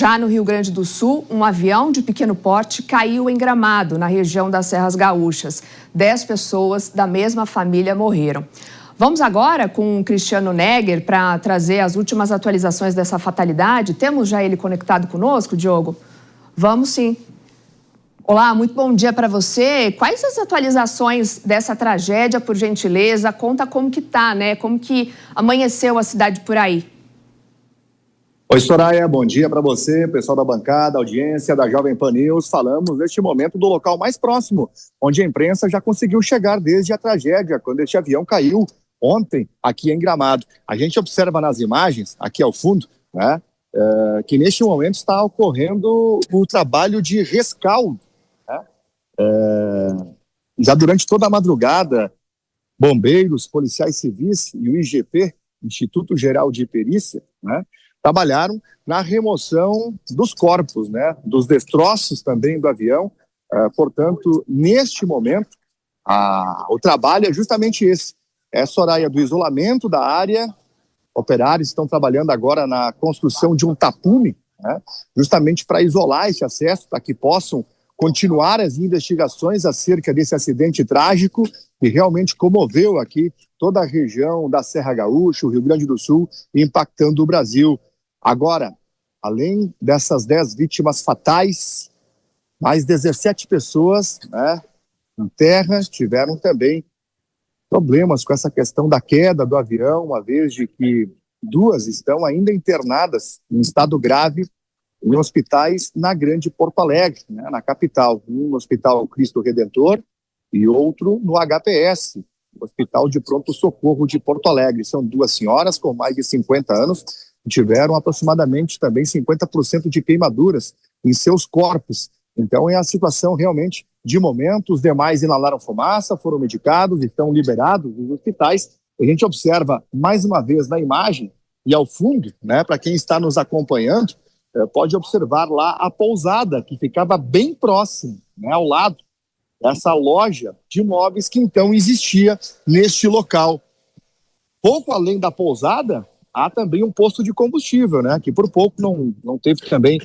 Já no Rio Grande do Sul, um avião de pequeno porte caiu em Gramado, na região das Serras Gaúchas. 10 pessoas da mesma família morreram. Vamos agora com o Cristiano Negger para trazer as últimas atualizações dessa fatalidade. Temos já ele conectado conosco, Diogo? Vamos sim. Olá, muito bom dia para você. Quais as atualizações dessa tragédia, por gentileza? Conta como que tá, né? Como que amanheceu a cidade por aí? Oi, Soraya, bom dia para você, pessoal da bancada, audiência da Jovem Pan News. Falamos neste momento do local mais próximo, onde a imprensa já conseguiu chegar desde a tragédia, quando este avião caiu ontem aqui em Gramado. A gente observa nas imagens, aqui ao fundo, né, que neste momento está ocorrendo o trabalho de rescaldo. Né? Já durante toda a madrugada, bombeiros, policiais civis e o IGP, Instituto Geral de Perícia, né, trabalharam na remoção dos corpos, né, dos destroços também do avião. Portanto, neste momento, o trabalho é justamente esse. Soraya, do isolamento da área. Operários estão trabalhando agora na construção de um tapume, né, justamente para isolar esse acesso, para que possam continuar as investigações acerca desse acidente trágico que realmente comoveu aqui toda a região da Serra Gaúcha, o Rio Grande do Sul, impactando o Brasil. Agora, além dessas 10 vítimas fatais, mais 17 pessoas, né, em terra tiveram também problemas com essa questão da queda do avião, uma vez de que 2 estão ainda internadas em estado grave em hospitais na Grande Porto Alegre, né, na capital. Um no Hospital Cristo Redentor e outro no HPS, Hospital de Pronto Socorro de Porto Alegre. São 2 senhoras com mais de 50 anos, tiveram aproximadamente também 50% de queimaduras em seus corpos. Então é a situação realmente de momento. Os demais inalaram fumaça, foram medicados, estão liberados dos hospitais. A gente observa mais uma vez na imagem e ao fundo, né, para quem está nos acompanhando, pode observar lá a pousada que ficava bem próximo, né, ao lado dessa loja de imóveis que então existia neste local. Pouco além da pousada, há também um posto de combustível, né, que por pouco não teve também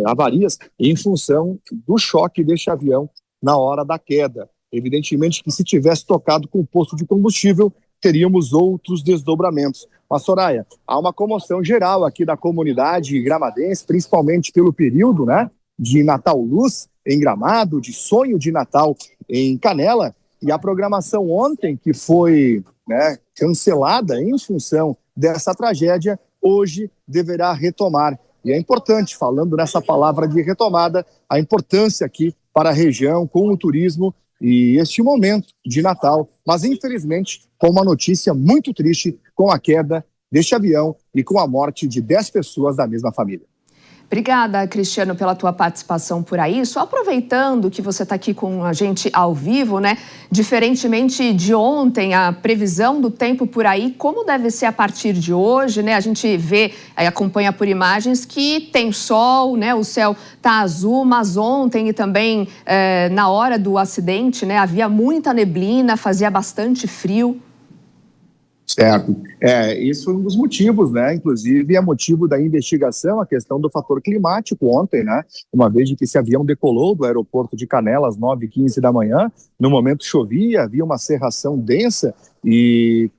avarias em função do choque deste avião na hora da queda. Evidentemente que se tivesse tocado com o posto de combustível, teríamos outros desdobramentos. Mas, Soraya, há uma comoção geral aqui da comunidade gramadense, principalmente pelo período, né, de Natal Luz em Gramado, de Sonho de Natal em Canela, e a programação ontem, que foi, né, cancelada em função dessa tragédia, hoje deverá retomar. E é importante, falando nessa palavra de retomada, a importância aqui para a região com o turismo e este momento de Natal, mas infelizmente com uma notícia muito triste, com a queda deste avião e com a morte de 10 pessoas da mesma família. Obrigada, Cristiano, pela tua participação por aí. Só aproveitando que você está aqui com a gente ao vivo, né? Diferentemente de ontem, a previsão do tempo por aí, como deve ser a partir de hoje, né? A gente vê, acompanha por imagens que tem sol, né? O céu está azul, mas ontem e também na hora do acidente, né? Havia muita neblina, fazia bastante frio. Certo. Isso foi um dos motivos, né? Inclusive é motivo da investigação, a questão do fator climático ontem, né? Uma vez de que esse avião decolou do aeroporto de Canela às 9h15 da manhã, no momento chovia, havia uma cerração densa e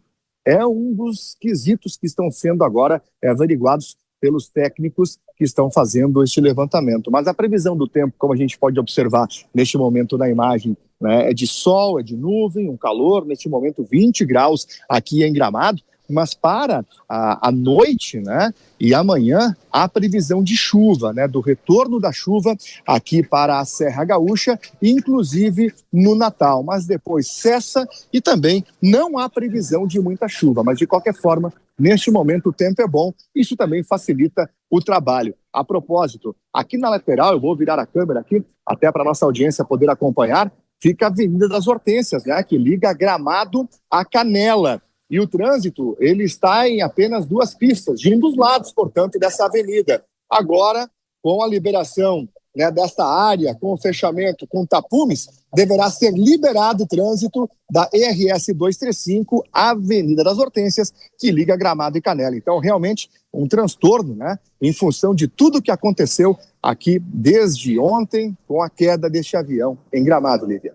é um dos quesitos que estão sendo agora averiguados pelos técnicos que estão fazendo este levantamento. Mas a previsão do tempo, como a gente pode observar neste momento na imagem, né, é de sol, é de nuvem, um calor, neste momento 20 graus aqui em Gramado, mas para a noite, né, e amanhã, há previsão de chuva, né, do retorno da chuva aqui para a Serra Gaúcha, inclusive no Natal, mas depois cessa e também não há previsão de muita chuva, mas de qualquer forma, neste momento o tempo é bom, isso também facilita o trabalho. A propósito, aqui na lateral, eu vou virar a câmera aqui, até para a nossa audiência poder acompanhar, fica a Avenida das Hortênsias, né, que liga Gramado a Canela. E o trânsito, ele está em apenas 2 pistas, de um dos lados, portanto, dessa avenida. Agora, com a liberação né, desta área, com o fechamento, com tapumes, deverá ser liberado o trânsito da ERS 235, Avenida das Hortênsias, que liga Gramado e Canela. Então, realmente, um transtorno, né, em função de tudo que aconteceu aqui desde ontem com a queda deste avião em Gramado, Lívia.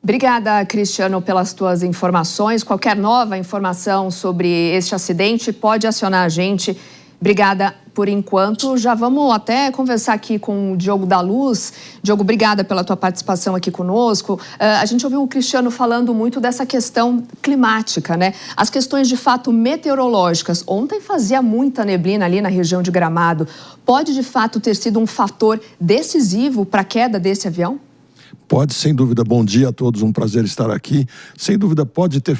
Obrigada, Cristiano, pelas tuas informações. Qualquer nova informação sobre este acidente, pode acionar a gente. Obrigada por enquanto. Já vamos até conversar aqui com o Diogo da Luz. Diogo, obrigada pela tua participação aqui conosco. A gente ouviu o Cristiano falando muito dessa questão climática, né? As questões de fato meteorológicas. Ontem fazia muita neblina ali na região de Gramado. Pode de fato ter sido um fator decisivo para a queda desse avião? Pode, sem dúvida. Bom dia a todos, um prazer estar aqui. Sem dúvida pode ter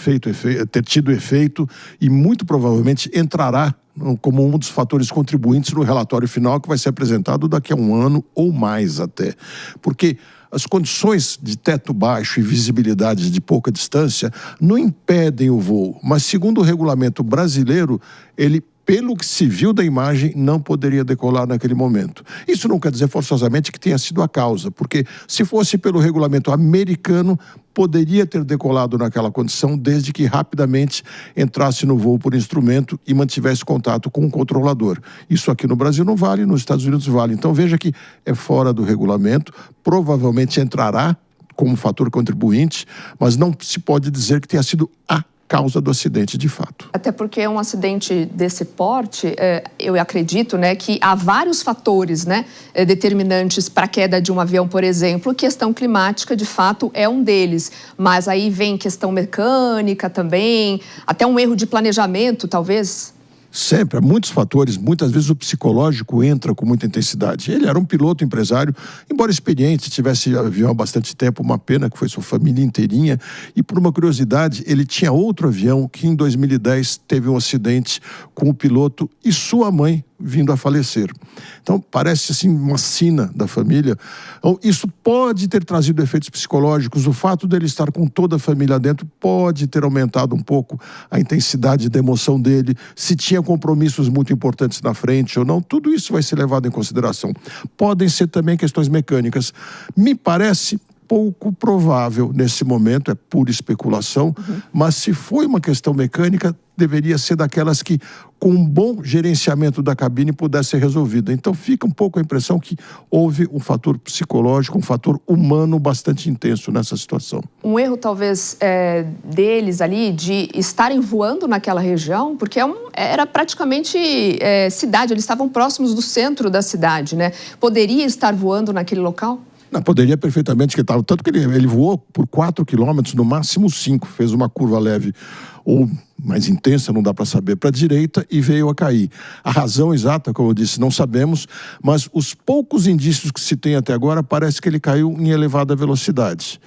tido efeito e muito provavelmente entrará como um dos fatores contribuintes no relatório final que vai ser apresentado daqui a um ano ou mais até. Porque as condições de teto baixo e visibilidade de pouca distância não impedem o voo, mas segundo o regulamento brasileiro, ele, pelo que se viu da imagem, não poderia decolar naquele momento. Isso não quer dizer forçosamente que tenha sido a causa, porque se fosse pelo regulamento americano, poderia ter decolado naquela condição desde que rapidamente entrasse no voo por instrumento e mantivesse contato com o controlador. Isso aqui no Brasil não vale, nos Estados Unidos vale. Então veja que é fora do regulamento, provavelmente entrará como fator contribuinte, mas não se pode dizer que tenha sido a causa do acidente de fato. Até porque um acidente desse porte, eu acredito, né, que há vários fatores, né, determinantes para a queda de um avião, por exemplo. Questão climática, de fato, é um deles. Mas aí vem questão mecânica também, até um erro de planejamento, talvez. Sempre, há muitos fatores, muitas vezes o psicológico entra com muita intensidade. Ele era um piloto empresário, embora experiente, tivesse avião há bastante tempo, uma pena que foi sua família inteirinha, e por uma curiosidade, ele tinha outro avião que em 2010 teve um acidente com o piloto e sua mãe vindo a falecer. Então, parece assim uma sina da família. Então, isso pode ter trazido efeitos psicológicos. O fato dele estar com toda a família dentro pode ter aumentado um pouco a intensidade da emoção dele, se tinha compromissos muito importantes na frente ou não. Tudo isso vai ser levado em consideração. Podem ser também questões mecânicas. Me parece pouco provável nesse momento, é pura especulação, mas se foi uma questão mecânica, deveria ser daquelas que, com um bom gerenciamento da cabine, pudesse ser resolvida. Então fica um pouco a impressão que houve um fator psicológico, um fator humano bastante intenso nessa situação. Um erro talvez deles ali de estarem voando naquela região, porque era praticamente cidade, eles estavam próximos do centro da cidade, né? Poderia estar voando naquele local? Não, poderia perfeitamente, tanto que ele voou por 4 quilômetros, no máximo 5, fez uma curva leve ou mais intensa, não dá para saber, para a direita e veio a cair. A razão exata, como eu disse, não sabemos, mas os poucos indícios que se tem até agora parece que ele caiu em elevada velocidade.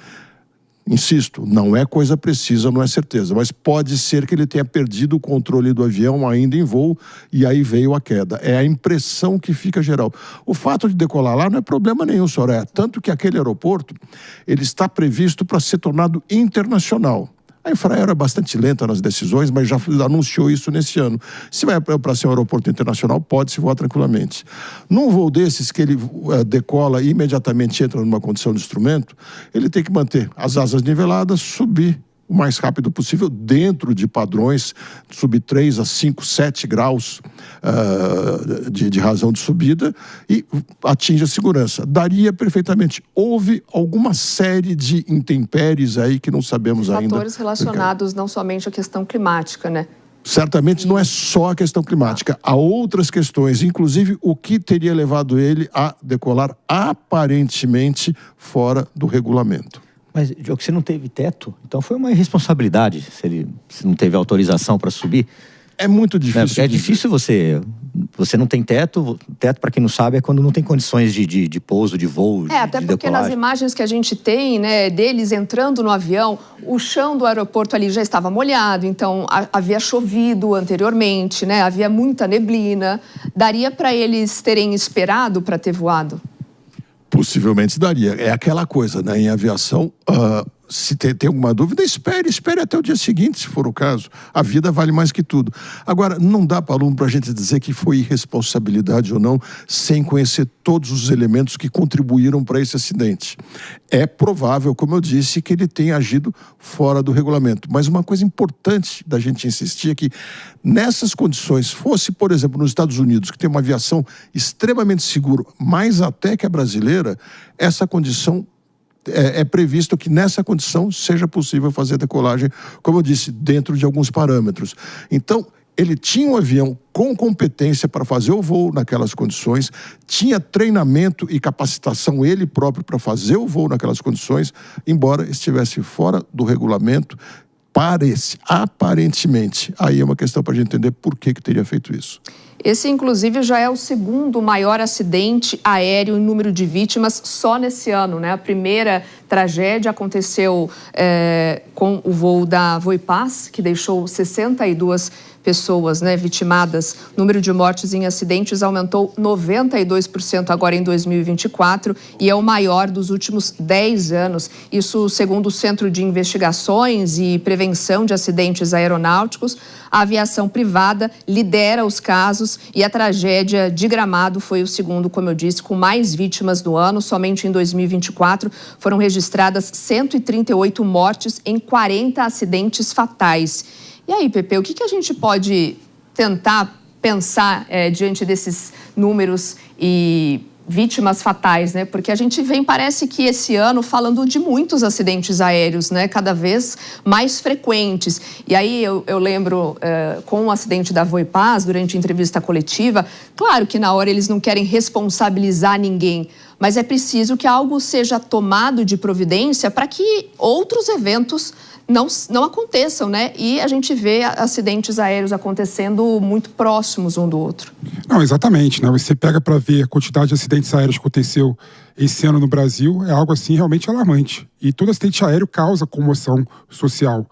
Insisto, não é coisa precisa, não é certeza, mas pode ser que ele tenha perdido o controle do avião ainda em voo e aí veio a queda. É a impressão que fica geral. O fato de decolar lá não é problema nenhum, Soraya. Tanto que aquele aeroporto, ele está previsto para ser tornado internacional. A Infraero é bastante lenta nas decisões, mas já anunciou isso nesse ano. Se vai para ser um aeroporto internacional, pode-se voar tranquilamente. Num voo desses, que ele decola e imediatamente entra numa condição de instrumento, ele tem que manter as asas niveladas, subir o mais rápido possível, dentro de padrões, subir 3 a 5, 7 graus de razão de subida e atinge a segurança. Daria perfeitamente. Houve alguma série de intempéries aí que não sabemos ainda. Fatores relacionados não somente à questão climática, né? Certamente não é só a questão climática. Há outras questões, inclusive o que teria levado ele a decolar aparentemente fora do regulamento. Mas, Diogo, você não teve teto, então foi uma irresponsabilidade se não teve autorização para subir. É muito difícil. Porque é difícil você não tem teto. Teto, para quem não sabe, é quando não tem condições de pouso, de voo, até de porque decolagem. nas imagens que a gente tem, né, deles entrando no avião, o chão do aeroporto ali já estava molhado, então havia chovido anteriormente, né, havia muita neblina. Daria para eles terem esperado para ter voado? Possivelmente daria. É aquela coisa, né? Em aviação, se tem alguma dúvida, espere até o dia seguinte, se for o caso. A vida vale mais que tudo. Agora, não dá, Paulo, para a gente dizer que foi irresponsabilidade ou não, sem conhecer todos os elementos que contribuíram para esse acidente. É provável, como eu disse, que ele tenha agido fora do regulamento. Mas uma coisa importante da gente insistir é que, nessas condições, fosse, por exemplo, nos Estados Unidos, que tem uma aviação extremamente segura, mais até que a brasileira, essa condição é previsto que nessa condição seja possível fazer a decolagem, como eu disse, dentro de alguns parâmetros. Então, ele tinha um avião com competência para fazer o voo naquelas condições, tinha treinamento e capacitação ele próprio para fazer o voo naquelas condições, embora estivesse fora do regulamento, aparentemente. Aí é uma questão para a gente entender por que teria feito isso. Esse, inclusive, já é o segundo maior acidente aéreo em número de vítimas só nesse ano, né? A primeira tragédia aconteceu com o voo da Voipaz, que deixou 62 pessoas, né, vitimadas. O número de mortes em acidentes aumentou 92% agora em 2024 e é o maior dos últimos 10 anos. Isso segundo o Centro de Investigações e Prevenção de Acidentes Aeronáuticos. A aviação privada lidera os casos e a tragédia de Gramado foi o segundo, como eu disse, com mais vítimas do ano. Somente em 2024 foram registradas 138 mortes em 40 acidentes fatais. E aí, Pepe, o que a gente pode tentar pensar diante desses números e vítimas fatais, né? Porque a gente vem, parece que esse ano, falando de muitos acidentes aéreos, né? Cada vez mais frequentes. E aí eu lembro, com o acidente da Voipaz, durante a entrevista coletiva, claro que na hora eles não querem responsabilizar ninguém, mas é preciso que algo seja tomado de providência para que outros eventos não aconteçam, né? E a gente vê acidentes aéreos acontecendo muito próximos um do outro. Não, exatamente, né? Você pega para ver a quantidade de acidentes aéreos que aconteceu esse ano no Brasil, é algo assim realmente alarmante. E todo acidente aéreo causa comoção social.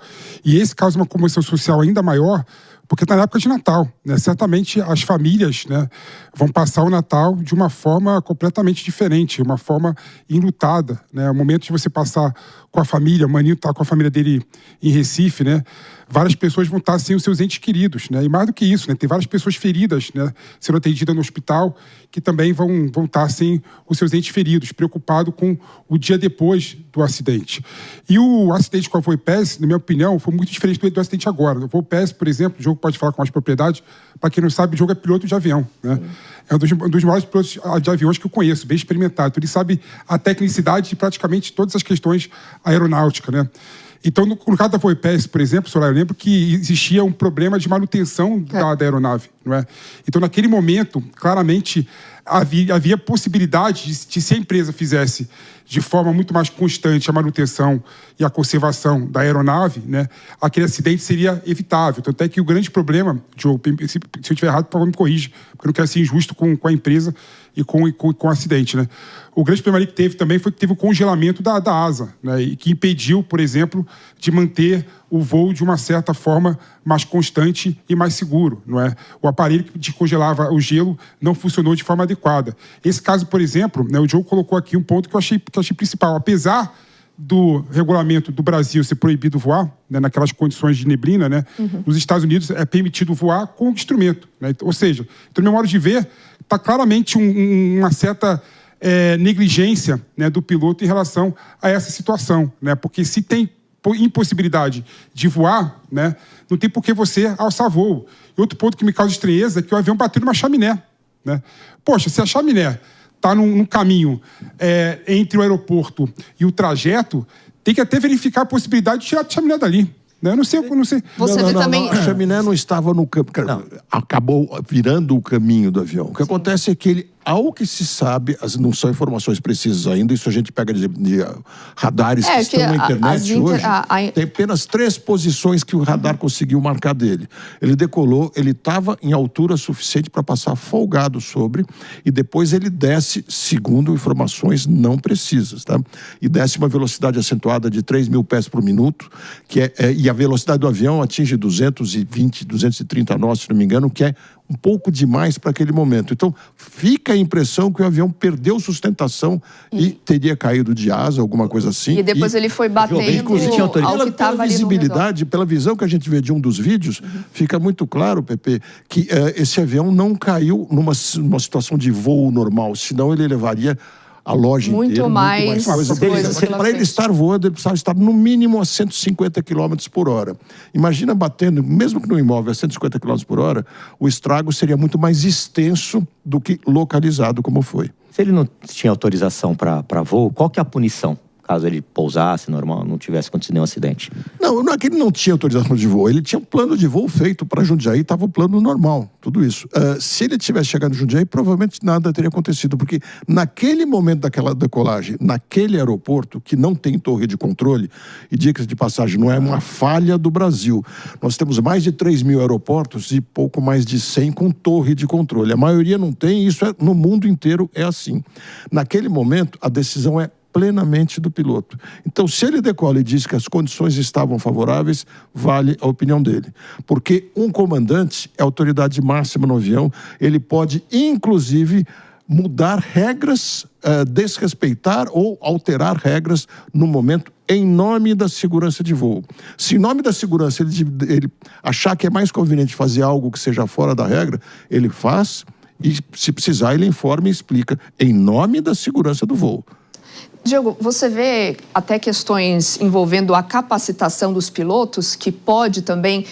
E esse causa uma comoção social ainda maior porque está na época de Natal, né? Certamente as famílias, né, vão passar o Natal de uma forma completamente diferente, uma forma enlutada, né? O momento de você passar com a família, o Maninho está com a família dele em Recife, né? Várias pessoas vão estar sem os seus entes queridos, né? E mais do que isso, né? Tem várias pessoas feridas, né, sendo atendidas no hospital, que também vão estar sem os seus entes feridos, preocupado com o dia depois do acidente. E o acidente com a Voipaz, na minha opinião, foi muito diferente do acidente agora. O Voipaz, por exemplo, o Diogo pode falar com mais propriedade, para quem não sabe, o Diogo é piloto de avião, né? É um dos maiores pilotos de aviões que eu conheço, bem experimentado. Ele sabe a tecnicidade de praticamente todas as questões aeronáuticas, né? Então, no caso da Voipaz, por exemplo, eu lembro que existia um problema de manutenção da aeronave, não é? Então, naquele momento, claramente, havia possibilidade de se a empresa fizesse de forma muito mais constante a manutenção e a conservação da aeronave, né, aquele acidente seria evitável. Tanto é que o grande problema, Diogo, se eu estiver errado, por favor, me corrija, porque eu não quero ser injusto com a empresa e com o acidente, né? O grande problema ali que teve também foi que teve o congelamento da asa, né, e que impediu, por exemplo, de manter o voo de uma certa forma mais constante e mais seguro, não é? O aparelho que descongelava o gelo não funcionou de forma adequada. Esse caso, por exemplo, né, o Diogo colocou aqui um ponto que eu achei principal. Apesar do regulamento do Brasil ser proibido voar, né, naquelas condições de neblina, né, nos Estados Unidos é permitido voar com instrumento, né? Ou seja, então, no meu modo de ver, está claramente uma certa negligência, né, do piloto em relação a essa situação, né? Porque se tem impossibilidade de voar, né, não tem por que você alçar voo. E outro ponto que me causa estranheza é que o avião bateu numa chaminé, né? Poxa, se a chaminé está num caminho entre o aeroporto e o trajeto, tem que até verificar a possibilidade de tirar a chaminé dali. Eu não sei. Você vê também. A chaminé não estava no campo. Acabou virando o caminho do avião. O que acontece é que ele, ao que se sabe, não são informações precisas ainda, isso a gente pega de radares que estão na internet hoje. Tem apenas 3 posições que o radar conseguiu marcar dele. Ele decolou, ele estava em altura suficiente para passar folgado sobre, e depois ele desce, segundo informações não precisas, tá? E desce uma velocidade acentuada de 3.000 pés por minuto, que e a velocidade do avião atinge 220, 230 nós, se não me engano, que é um pouco demais para aquele momento. Então, fica a impressão que o avião perdeu sustentação e teria caído de asa, alguma coisa assim. E depois ele foi batendo ao que estava ali no redor. Pela visão que a gente vê de um dos vídeos, fica muito claro, Pepe, que esse avião não caiu numa situação de voo normal, senão ele levaria a loja inteira. Muito mais coisa. Para ele estar voando, ele precisava estar no mínimo a 150 km por hora. Imagina batendo, mesmo que no imóvel a 150 km por hora, o estrago seria muito mais extenso do que localizado como foi. Se ele não tinha autorização para voo, qual que é a punição? Caso ele pousasse normal, não tivesse acontecido nenhum acidente. Não é que ele não tinha autorização de voo. Ele tinha um plano de voo feito para Jundiaí, estava o plano normal, tudo isso. Se ele tivesse chegado em Jundiaí, provavelmente nada teria acontecido, porque naquele momento daquela decolagem, naquele aeroporto, que não tem torre de controle, e diga-se de passagem, não é uma falha do Brasil. Nós temos mais de 3.000 aeroportos e pouco mais de 100 com torre de controle. A maioria não tem, e isso no mundo inteiro é assim. Naquele momento, a decisão é plenamente do piloto. Então, se ele decola e diz que as condições estavam favoráveis, vale a opinião dele. Porque um comandante é autoridade máxima no avião, ele pode, inclusive, mudar regras, desrespeitar ou alterar regras no momento em nome da segurança de voo. Se em nome da segurança ele achar que é mais conveniente fazer algo que seja fora da regra, ele faz e, se precisar, ele informa e explica em nome da segurança do voo. Diego, você vê até questões envolvendo a capacitação dos pilotos, que pode também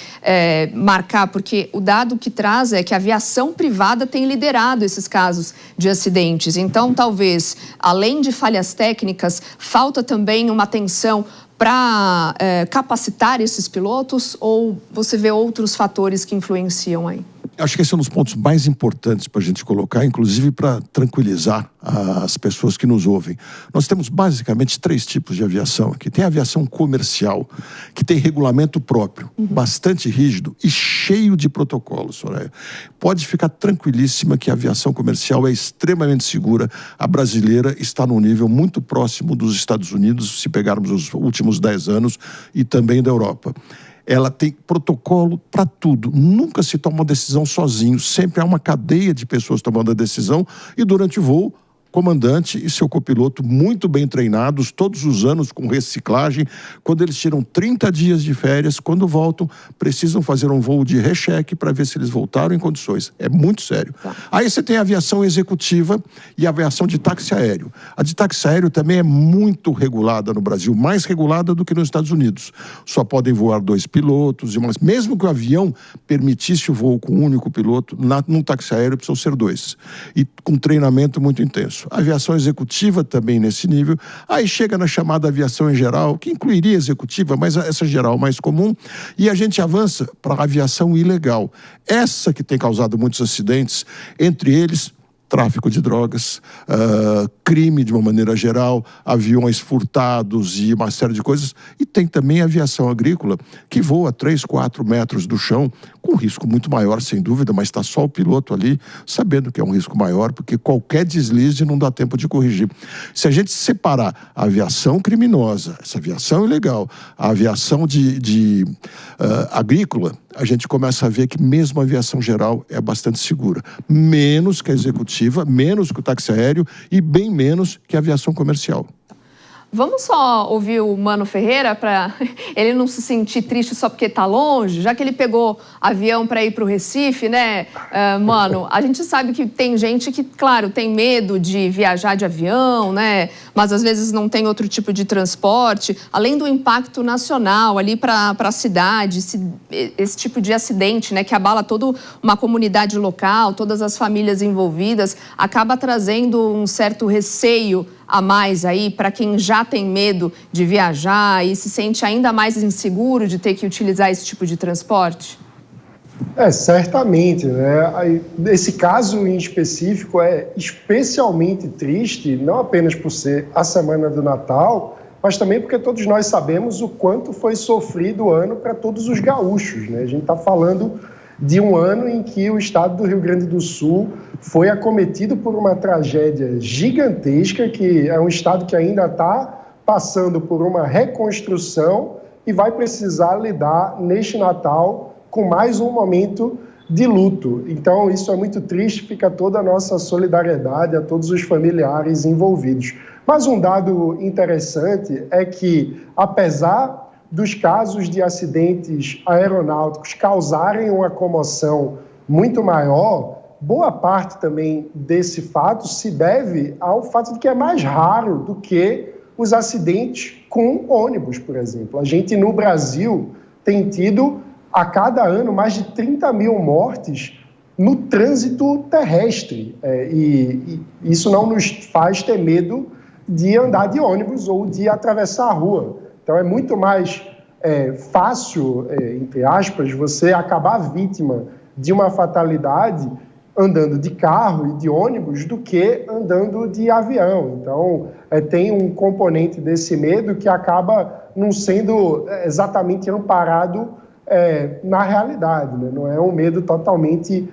marcar, porque o dado que traz é que a aviação privada tem liderado esses casos de acidentes. Então, talvez, além de falhas técnicas, falta também uma atenção para capacitar esses pilotos, ou você vê outros fatores que influenciam aí? Acho que esse é um dos pontos mais importantes para a gente colocar, inclusive para tranquilizar as pessoas que nos ouvem. Nós temos basicamente 3 tipos de aviação aqui. Tem a aviação comercial, que tem regulamento próprio, bastante rígido e cheio de protocolos, Soraya. Pode ficar tranquilíssima que a aviação comercial é extremamente segura. A brasileira está num nível muito próximo dos Estados Unidos, se pegarmos os últimos 10 anos, e também da Europa. Ela tem protocolo para tudo. Nunca se toma uma decisão sozinho. Sempre há uma cadeia de pessoas tomando a decisão e durante o voo, comandante e seu copiloto muito bem treinados, todos os anos com reciclagem. Quando eles tiram 30 dias de férias, quando voltam, precisam fazer um voo de recheque para ver se eles voltaram em condições. É muito sério. Aí você tem a aviação executiva e a aviação de táxi aéreo. A de táxi aéreo também é muito regulada no Brasil, mais regulada do que nos Estados Unidos. Só podem voar 2 pilotos, mas mesmo que o avião permitisse o voo com um único piloto, num táxi aéreo precisam ser 2. E com treinamento muito intenso. A aviação executiva também nesse nível. Aí chega na chamada aviação em geral, que incluiria executiva, mas essa geral mais comum, e a gente avança para a aviação ilegal. Essa que tem causado muitos acidentes, entre eles tráfico de drogas, crime de uma maneira geral, aviões furtados e uma série de coisas. E tem também a aviação agrícola, que voa a 3, 4 metros do chão, com risco muito maior, sem dúvida, mas está só o piloto ali, sabendo que é um risco maior, porque qualquer deslize não dá tempo de corrigir. Se a gente separar a aviação criminosa, essa aviação ilegal, a aviação agrícola, a gente começa a ver que mesmo a aviação geral é bastante segura. Menos que a executiva, menos que o táxi aéreo e bem menos que a aviação comercial. Vamos só ouvir o Mano Ferreira para ele não se sentir triste só porque está longe, já que ele pegou avião para ir para o Recife, né, Mano? A gente sabe que tem gente que, claro, tem medo de viajar de avião, né? Mas às vezes não tem outro tipo de transporte. Além do impacto nacional ali para a cidade, esse tipo de acidente, né, que abala toda uma comunidade local, todas as famílias envolvidas, acaba trazendo um certo receio a mais aí para quem já tem medo de viajar e se sente ainda mais inseguro de ter que utilizar esse tipo de transporte? Certamente, né? Esse caso em específico é especialmente triste, não apenas por ser a semana do Natal, mas também porque todos nós sabemos o quanto foi sofrido o ano para todos os gaúchos, né? A gente está falando de um ano em que o estado do Rio Grande do Sul foi acometido por uma tragédia gigantesca, que é um estado que ainda está passando por uma reconstrução e vai precisar lidar neste Natal com mais um momento de luto. Então, isso é muito triste, fica toda a nossa solidariedade a todos os familiares envolvidos. Mas um dado interessante é que, apesar dos casos de acidentes aeronáuticos causarem uma comoção muito maior, boa parte também desse fato se deve ao fato de que é mais raro do que os acidentes com ônibus, por exemplo. A gente, no Brasil, tem tido, a cada ano, mais de 30 mil mortes no trânsito terrestre. E isso não nos faz ter medo de andar de ônibus ou de atravessar a rua. Então, é muito mais fácil, entre aspas, você acabar vítima de uma fatalidade andando de carro e de ônibus do que andando de avião. Então, tem um componente desse medo que acaba não sendo exatamente amparado na realidade, né? Não é um medo totalmente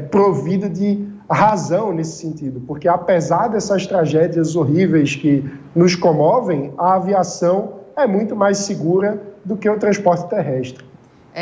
provido de razão nesse sentido, porque apesar dessas tragédias horríveis que nos comovem, a aviação é muito mais segura do que o transporte terrestre.